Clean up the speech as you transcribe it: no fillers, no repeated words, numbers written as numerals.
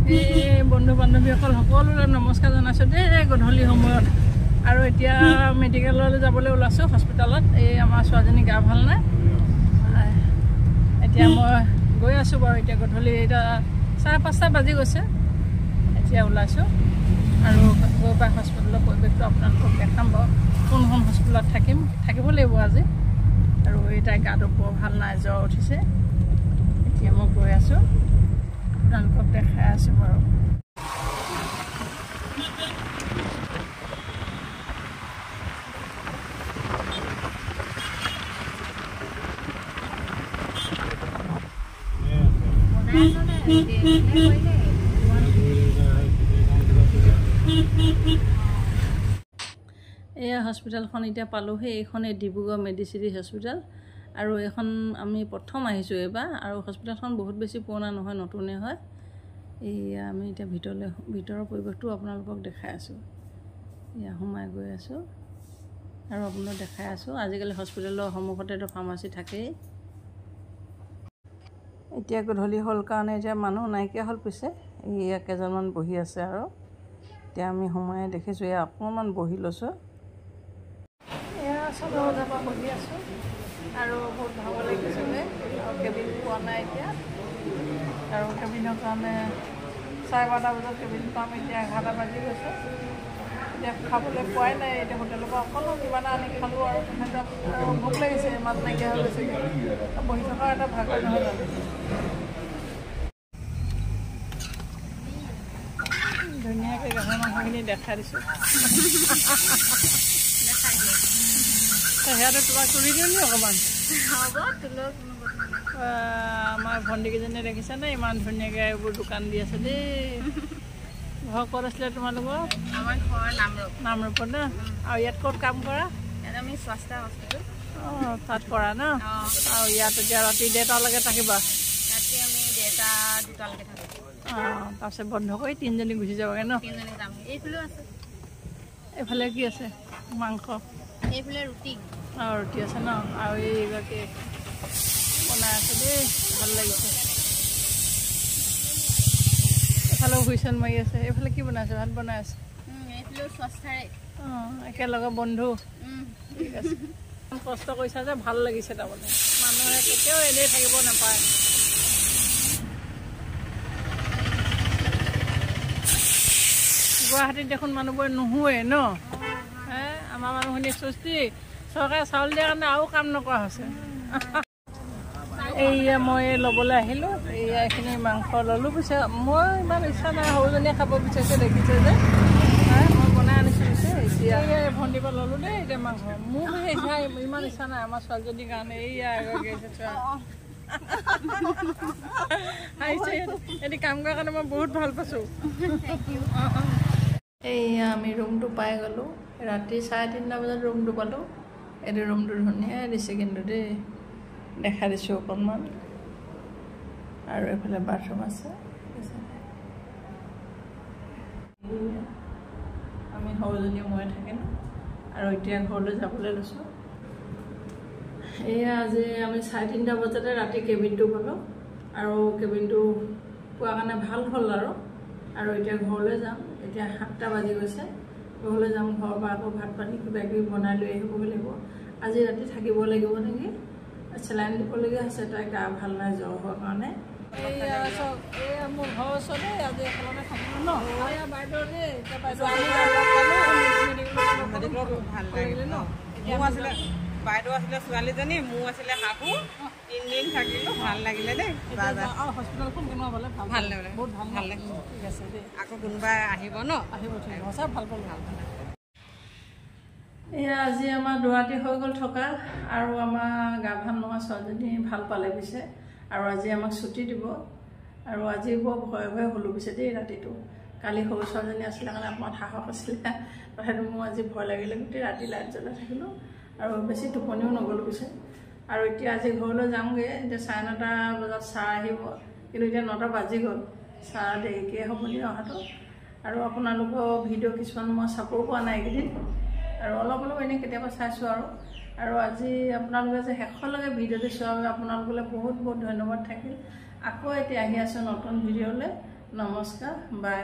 বন্ধু বান্ধৱীসকল সকলোৰে নমস্কাৰ জনাইছোঁ দেই গধূলি সময়ত। আৰু এতিয়া মেডিকেললৈ যাবলৈ ওলাইছোঁ হস্পিটেলত। এই আমাৰ ছোৱালীজনী গা ভাল নাই। এতিয়া মই গৈ আছোঁ বাৰু। এতিয়া গধূলি এতিয়া 5:30 বাজি গৈছে। এতিয়া ওলাইছোঁ আৰু গৈ পাই হস্পিটেলৰ পৰিৱেশটো আপোনালোকক দেখাম বাৰু। কোনখন হস্পিটেলত থাকিব লাগিব আজি। আৰু এই তাই গাটো বৰ ভাল নাই, জ্বৰ উঠিছে। এতিয়া মই গৈ আছোঁ, আপোনালোকক দেখাই আছোঁ বাৰু। এয়া হস্পিটেলখন এতিয়া পালোঁহি। এইখনেই ডিব্ৰুগড় মেডিচিটি হস্পিটেল। আৰু এইখন আমি প্ৰথম আহিছোঁ এইবাৰ। আৰু হস্পিটেলখন বহুত বেছি পুৰণা নহয়, নতুনেই হয়। এয়া আমি এতিয়া ভিতৰৰ পৰিৱেশটো আপোনালোকক দেখাই আছোঁ। এয়া সোমাই গৈ আছোঁ আৰু আপোনালোকক দেখাই আছোঁ। আজিকালি হস্পিটেলৰ সন্মুখতেতো ফাৰ্মাচী থাকেই। এতিয়া গধূলি হ'ল কাৰণে এতিয়া মানুহ নাইকিয়া হ'ল। পিছে এয়া কেইজনমান বহি আছে আৰু এতিয়া আমি সোমাই দেখিছোঁ। এয়া অকণমান বহি লৈছোঁ। এয়া 6 বজাৰ পৰা বহি আছোঁ আৰু বহুত ভাগৰ লাগিছে যে। কেবিন পোৱা নাই এতিয়া। আৰু কেবিনৰ কাৰণে 12:30 বজাত কেবিন পাম। এতিয়া 11 বাজি গৈছে। এতিয়া খাবলৈ পোৱাই নাই। এতিয়া হোটেলৰ পৰা অকণমান কিবা এটা আনি খালোঁ আৰু তথাপিও ভোক লাগিছে, মাত নাইকিয়া হৈ গৈছে। বহি থকাৰ এটা ভাগৰ নহয় জানো। ধুনীয়াকৈ গাহৰি মাংসখিনি দেখাই দিছোঁ। সেয়াটো তোমাক তুলি দিওঁ নি অকণমান? আমাৰ ভণ্টিকেইজনীয়ে দেখিছেনে ইমান ধুনীয়াকৈ এইবোৰ দোকান দি আছে দেই। ঘৰ ক'ত আছিলে তোমালোকৰ? আমাৰ ঘৰ নামৰূপত ন? আৰু ইয়াত ক'ত কাম কৰা? ইয়াত আমি স্বাস্থ্য হস্পিটেল। অঁ, তাত কৰা ন? আৰু ইয়াত এতিয়া ৰাতি 1:30লৈকে থাকিবা? ৰাতি আমি 1:30, 2টালৈকে থাকোঁ। অঁ, তাৰপিছত বন্ধ কৰি 3জনী গুচি যাবগৈ ন? 3জনী যাম। এইফালেও আছে। এইফালে কি আছে? মাংস। এইফালে ৰুটি। অঁ, ৰুটি আছে ন? আৰু এইগৰাকী বনাই আছে দেই, ভাল লাগিছে। এইফালেও হুইচেল মাৰি আছে। এইফালে কি বনাই আছে? ভাত বনাই আছে। এইফালেও স্বাস্থ্যৰে। অঁ, একেলগে বন্ধু। ঠিক আছে। কষ্ট কৰিছা যে ভাল লাগিছে। তাৰমানে মানুহে কেতিয়াও এনেই থাকিব নাপায়। গুৱাহাটীত দেখোন মানুহবোৰে নুশুৱে ন? আমাৰ মানুহখিনি চুস্তি। চৰকাৰে চাউল দিয়াৰ কাৰণে আৰু কাম নকৰা হৈছে। এইয়া মই ল'বলৈ আহিলোঁ। এইয়া এইখিনি মাংস ল'লোঁ। পিছে মই ইমান ইচ্ছা নাই, সৰুজনীয়ে খাব বিচাৰিছে দেখিছে যে। মই বনাই আনিছোঁ পিছে। এতিয়া এই ভণ্টিৰ পৰা ল'লোঁ দেই এতিয়া মাংস। মোৰ ইমান ইচ্ছা নাই আমাৰ ছোৱালীজনীৰ কাৰণে। এইয়া এগৰাকী আহিছে। এটি কাম কৰাৰ কাৰণে মই বহুত ভাল পাইছোঁ। এইয়া আমি ৰুমটো পাই গ'লোঁ। ৰাতি 3:30 বজাত ৰুমটো পালোঁ। এইটো ৰুমটো ধুনীয়া দিছে কিন্তু দেই, দেখাই দিছোঁ অকণমান। আৰু এইফালে বাথৰুম আছে। আমি সৰুজনী মই থাকিম আৰু এতিয়া ঘৰলৈ যাবলৈ লৈছোঁ। এয়া আজি আমি 3:30 বজাতে ৰাতি কেবিনটো পালোঁ। আৰু কেবিনটো পোৱাৰ কাৰণে ভাল হ'ল আৰু এতিয়া ঘৰলৈ যাম। এতিয়া 7টা বাজি গৈছে। ঘৰলৈ যাম। ঘৰৰ পৰা আকৌ ভাত পানী কিবা কিবি বনাই লৈ আহিবগৈ লাগিব। আজি ৰাতি থাকিব লাগিব নেকি? চেলাইন দিবলগীয়া হৈছে। তাই গা ভাল নাই, জ্বৰ হোৱাৰ কাৰণে। এয়া মোৰ ঘৰৰ ওচৰতে আজি একেলগে থাকিব ন? এয়া বাইদেউ দেই। এতিয়া বাইদেউ ভাল লাগিলে ন? মোৰ আছিলে বাইদেউ, আছিলে ছোৱালীজনী, মোৰ আছিলে শাহু। 3 দিন থাকিলোঁ। ভাল লাগিলে দেই। হস্পিটেলখন কেনেকুৱা পালে? ভাল লাগিলে, বহুত ভাল লাগিলে। ঠিক আছে দেই। আকৌ কোনোবাই আহিব ন? আহিব, ঠিক আছে। সঁচা ভাল পালোঁ। এয়া আজি আমাৰ দুৰাতি হৈ গ'ল থকা। আৰু আমাৰ গা ভাল নোহোৱা ছোৱালীজনী ভাল পালে পিছে। আৰু আজি আমাক ছুটি দিব। আৰু আজি বৰ ভয়ে হ'লোঁ পিছে দেই ৰাতিটো। কালি সৰু ছোৱালীজনী আছিলে কাৰণে অকণমান সাহস আছিলে। তথাপিও মোৰ আজি ভয় লাগিলে। গোটেই ৰাতি লাইট জ্বলাই থাকিলোঁ আৰু বেছি টোপনিও নগ'লোঁ পিছে। আৰু এতিয়া আজি ঘৰলৈ যামগৈ। এতিয়া 9:30 বজাত ছাৰ আহিব। কিন্তু এতিয়া 9টা বাজি গ'ল। ছাৰ দেৰিকৈ হ'ব নি অহাটো। আৰু আপোনালোকৰ ভিডিঅ' কিছুমান মই চাবও পোৱা নাই এইকেইদিন। আৰু অলপ এনেই কেতিয়াবা চাইছোঁ আৰু আজি আপোনালোকে যে শেষলৈকে ভিডিঅ'টো চোৱাৰ বাবে আপোনালোকলৈ বহুত বহুত ধন্যবাদ থাকিল। আকৌ এতিয়া আহি আছোঁ নতুন ভিডিঅ'লৈ। নমস্কাৰ বাই।